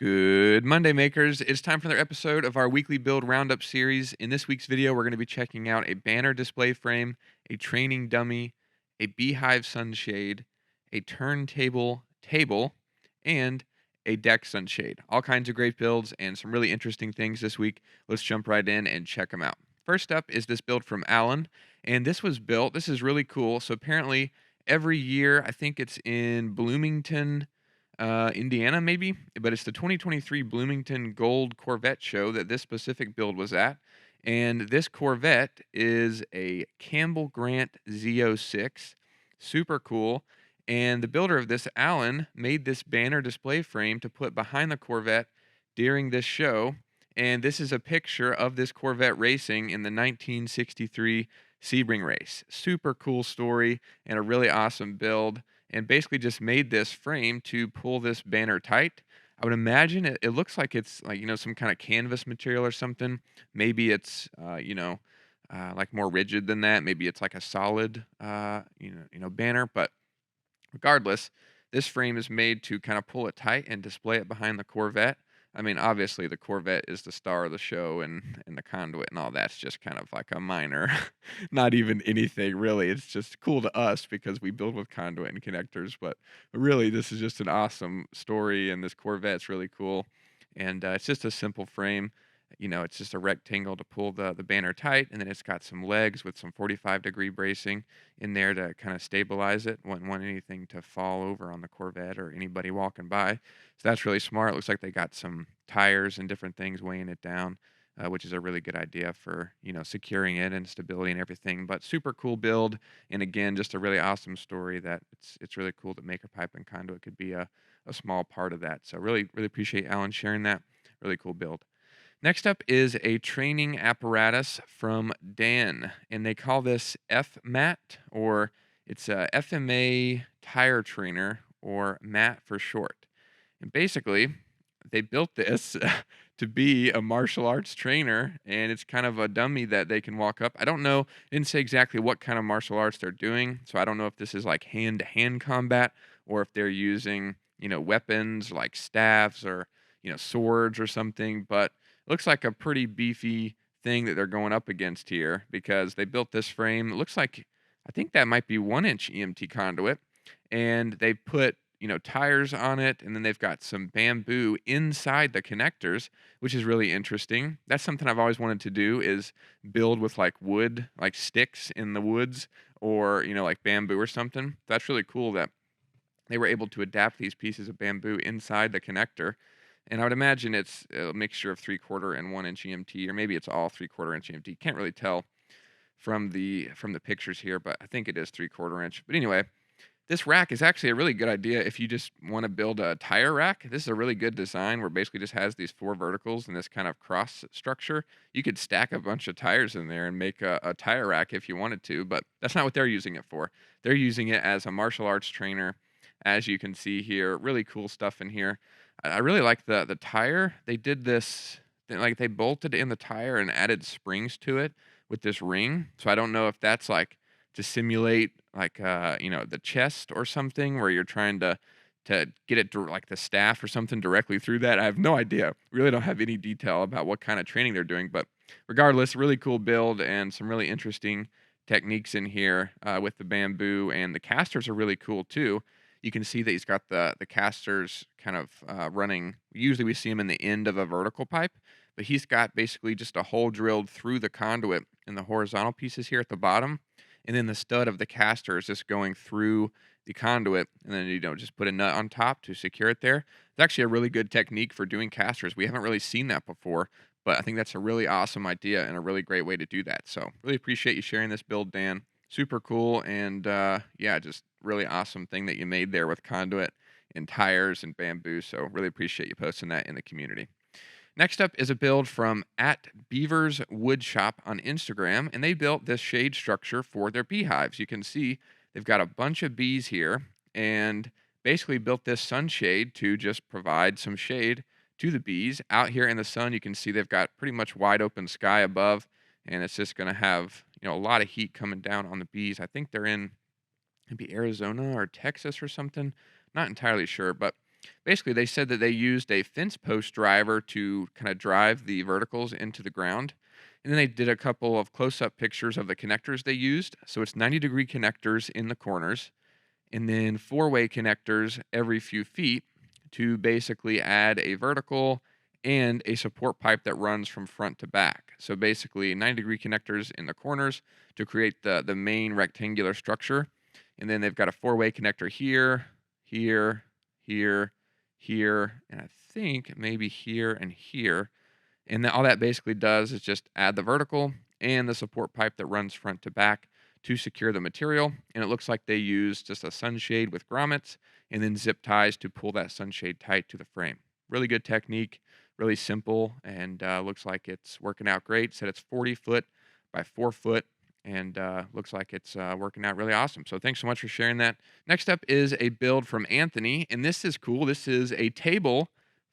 Good Monday, makers. It's time for another episode of our weekly build roundup series. In this week's video, we're going to be checking out a banner display frame, a training dummy, a Beehive Sunshade, a turntable table, and a deck sunshade. All kinds of great builds and some really interesting things this week. Let's jump right in and check them out. First up is this build from Alan, and this was built. This is really cool. So apparently, every year, I think it's in Bloomington, Indiana, maybe, but it's the 2023 Bloomington Gold Corvette show that this specific build was at. And this Corvette is a Campbell Grant Z06. Super cool. And the builder of this, Alan, made this banner display frame to put behind the Corvette during this show. And this is a picture of this Corvette racing in the 1963 Sebring race. Super cool story and a really awesome build, and basically just made this frame to pull this banner tight. I would imagine it looks like it's like, some kind of canvas material or something. Maybe it's, like more rigid than that. Maybe it's like a solid, banner. But regardless, this frame is made to kind of pull it tight and display it behind the Corvette. I mean, obviously, the Corvette is the star of the show, and the conduit and all that's just kind of like a minor, not even anything really. It's just cool to us because we build with conduit and connectors. But really, this is just an awesome story, and this Corvette's really cool. And it's just a simple frame. It's just a rectangle to pull the banner tight, and then it's got some legs with some 45-degree bracing in there to kind of stabilize it. Wouldn't want anything to fall over on the Corvette or anybody walking by. So that's really smart. It looks like they got some tires and different things weighing it down, which is a really good idea for, securing it and stability and everything. But super cool build. And again, just a really awesome story that it's really cool that Maker Pipe and Conduit could be a small part of that. So really, really appreciate Alan sharing that. Really cool build. Next up is a training apparatus from Dan, and they call this FMAT, or it's a FMA tire trainer, or MAT for short. And basically, they built this to be a martial arts trainer, and it's kind of a dummy that they can walk up. I don't know, didn't say exactly what kind of martial arts they're doing, so I don't know if this is like hand-to-hand combat or if they're using, weapons like staffs or, swords or something, but looks like a pretty beefy thing that they're going up against here because they built this frame. It looks like, I think that might be 1-inch EMT conduit, and they put, tires on it, and then they've got some bamboo inside the connectors, which is really interesting. That's something I've always wanted to do, is build with like wood, like sticks in the woods, or, like bamboo or something. That's really cool that they were able to adapt these pieces of bamboo inside the connector. And I would imagine it's a mixture of 3/4 and 1-inch EMT, or maybe it's all 3/4 inch EMT. Can't really tell from the pictures here, but I think it is 3/4 inch. But anyway, this rack is actually a really good idea if you just want to build a tire rack. This is a really good design where it basically just has these 4 verticals and this kind of cross structure. You could stack a bunch of tires in there and make a tire rack if you wanted to, but that's not what they're using it for. They're using it as a martial arts trainer, as you can see here. Really cool stuff in here. I really like the tire. They did this, like they bolted in the tire and added springs to it with this ring. So I don't know if that's like to simulate like the chest or something where you're trying to get it like the staff or something directly through that. I have no idea. Really don't have any detail about what kind of training they're doing, but regardless, really cool build and some really interesting techniques in here with the bamboo, and the casters are really cool too. You can see that he's got the casters kind of running. Usually we see them in the end of a vertical pipe, but he's got basically just a hole drilled through the conduit in the horizontal pieces here at the bottom, and then the stud of the caster is just going through the conduit, and then just put a nut on top to secure it there. It's actually a really good technique for doing casters. We haven't really seen that before, but I think that's a really awesome idea and a really great way to do that. So really appreciate you sharing this build, Dan. Super cool, and yeah, just really awesome thing that you made there with conduit and tires and bamboo. So really appreciate you posting that in the community. Next up is a build from @Beavers Woodshop on Instagram, and they built this shade structure for their beehives. You can see they've got a bunch of bees here, and basically built this sunshade to just provide some shade to the bees. Out here in the sun, you can see they've got pretty much wide open sky above, and it's just going to have, a lot of heat coming down on the bees. I think they're in maybe Arizona or Texas or something. Not entirely sure, but Basically, they said that they used a fence post driver to kind of drive the verticals into the ground. And then they did a couple of close up pictures of the connectors they used. So it's 90-degree connectors in the corners, and then four-way connectors every few feet to basically add a vertical and a support pipe that runs from front to back. So basically 90-degree connectors in the corners to create the main rectangular structure. And then they've got a four-way connector here, here, here, here, and I think maybe here and here. And all that basically does is just add the vertical and the support pipe that runs front to back to secure the material. And it looks like they use just a sunshade with grommets and then zip ties to pull that sunshade tight to the frame. Really good technique, really simple, and looks like it's working out great. Said it's 40 foot by 4 foot, and looks like it's working out really awesome. So thanks so much for sharing that. Next up is a build from Anthony, and this is cool. This is a table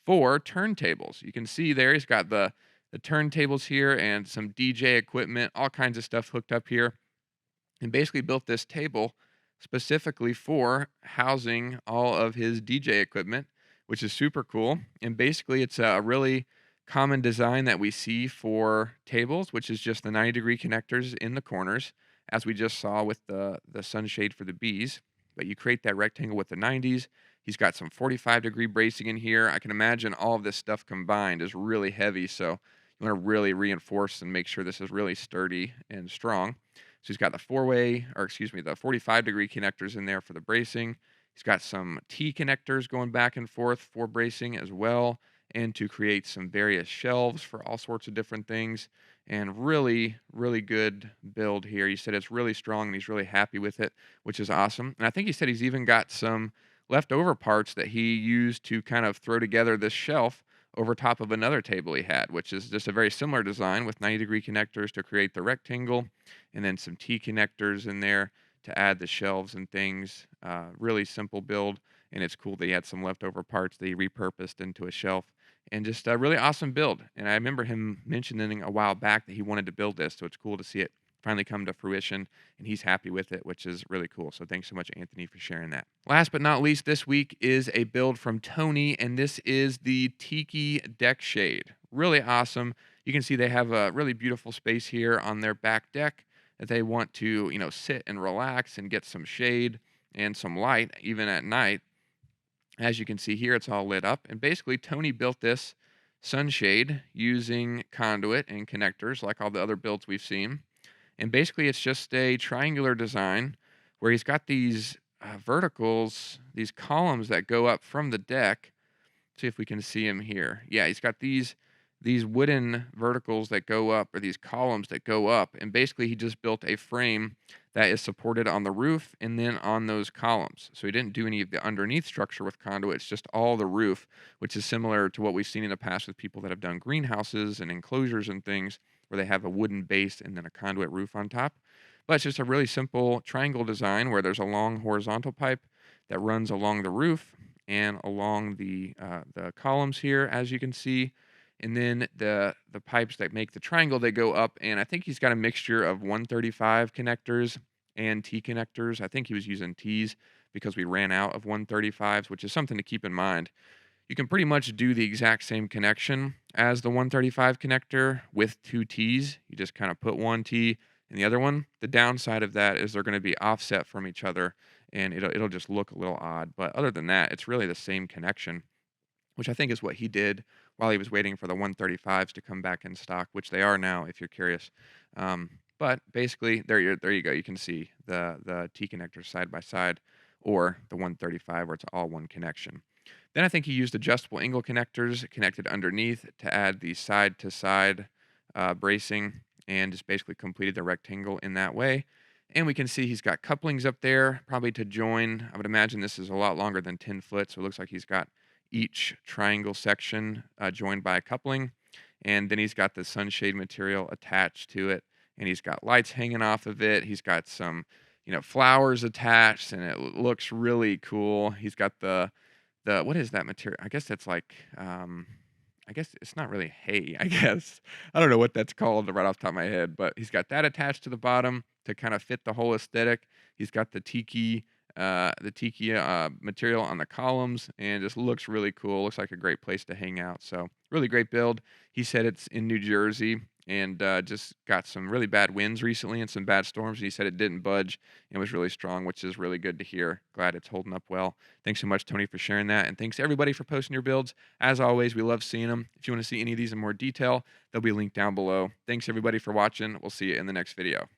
for turntables. You can see there he's got the turntables here and some DJ equipment, all kinds of stuff hooked up here, and basically built this table specifically for housing all of his DJ equipment, which is super cool. And basically, it's a really common design that we see for tables, which is just the 90-degree connectors in the corners, as we just saw with the sunshade for the bees. But you create that rectangle with the 90s. He's got some 45-degree bracing in here. I can imagine all of this stuff combined is really heavy, so you want to really reinforce and make sure this is really sturdy and strong. So he's got the the 45-degree connectors in there for the bracing. He's got some T connectors going back and forth for bracing as well, and to create some various shelves for all sorts of different things. And really, really good build here. He said it's really strong and he's really happy with it, which is awesome. And I think he said he's even got some leftover parts that he used to kind of throw together this shelf over top of another table he had, which is just a very similar design with 90-degree connectors to create the rectangle, and then some T connectors in there to add the shelves and things. Really simple build, and it's cool that he had some leftover parts that he repurposed into a shelf. And just a really awesome build. And I remember him mentioning a while back that he wanted to build this, so it's cool to see it finally come to fruition, and he's happy with it, which is really cool. So thanks so much, Anthony, for sharing that. Last but not least, this week is a build from Tony, and this is the Tiki Deck Shade. Really awesome. You can see they have a really beautiful space here on their back deck that they want to, sit and relax and get some shade and some light, even at night. As you can see here, it's all lit up. And basically, Tony built this sunshade using conduit and connectors like all the other builds we've seen. And basically, it's just a triangular design where he's got these verticals, these columns that go up from the deck. See if we can see him here. Yeah, he's got these wooden verticals that go up, or these columns that go up. And basically, he just built a frame that is supported on the roof and then on those columns. So he didn't do any of the underneath structure with conduit. It's just all the roof, which is similar to what we've seen in the past with people that have done greenhouses and enclosures and things where they have a wooden base and then a conduit roof on top. But it's just a really simple triangle design where there's a long horizontal pipe that runs along the roof and along the columns here, as you can see. And then the pipes that make the triangle, they go up, and I think he's got a mixture of 135 connectors and T connectors. I think he was using T's because we ran out of 135s, which is something to keep in mind. You can pretty much do the exact same connection as the 135 connector with two T's. You just kind of put one T in the other one. The downside of that is they're going to be offset from each other, and it'll just look a little odd. But other than that, it's really the same connection, which I think is what he did while he was waiting for the 135s to come back in stock, which they are now, if you're curious. But basically, there you go. You can see the T connectors side by side, or the 135 where it's all one connection. Then I think he used adjustable angle connectors connected underneath to add the side-to-side bracing, and just basically completed the rectangle in that way. And we can see he's got couplings up there, probably to join. I would imagine this is a lot longer than 10 foot, so it looks like he's got each triangle section joined by a coupling. And then he's got the sunshade material attached to it, and he's got lights hanging off of it. He's got some, flowers attached, and it looks really cool. He's got the what is that material? I guess that's like I guess it's not really hay, I guess. I don't know what that's called right off the top of my head, but he's got that attached to the bottom to kind of fit the whole aesthetic. He's got the tiki the tiki material on the columns, and just looks really cool. Looks like a great place to hang out. So really great build. He said it's in New Jersey and just got some really bad winds recently and some bad storms. And he said it didn't budge and was really strong, which is really good to hear. Glad it's holding up well. Thanks so much, Tony, for sharing that. And thanks to everybody for posting your builds. As always, we love seeing them. If you want to see any of these in more detail, they'll be linked down below. Thanks, everybody, for watching. We'll see you in the next video.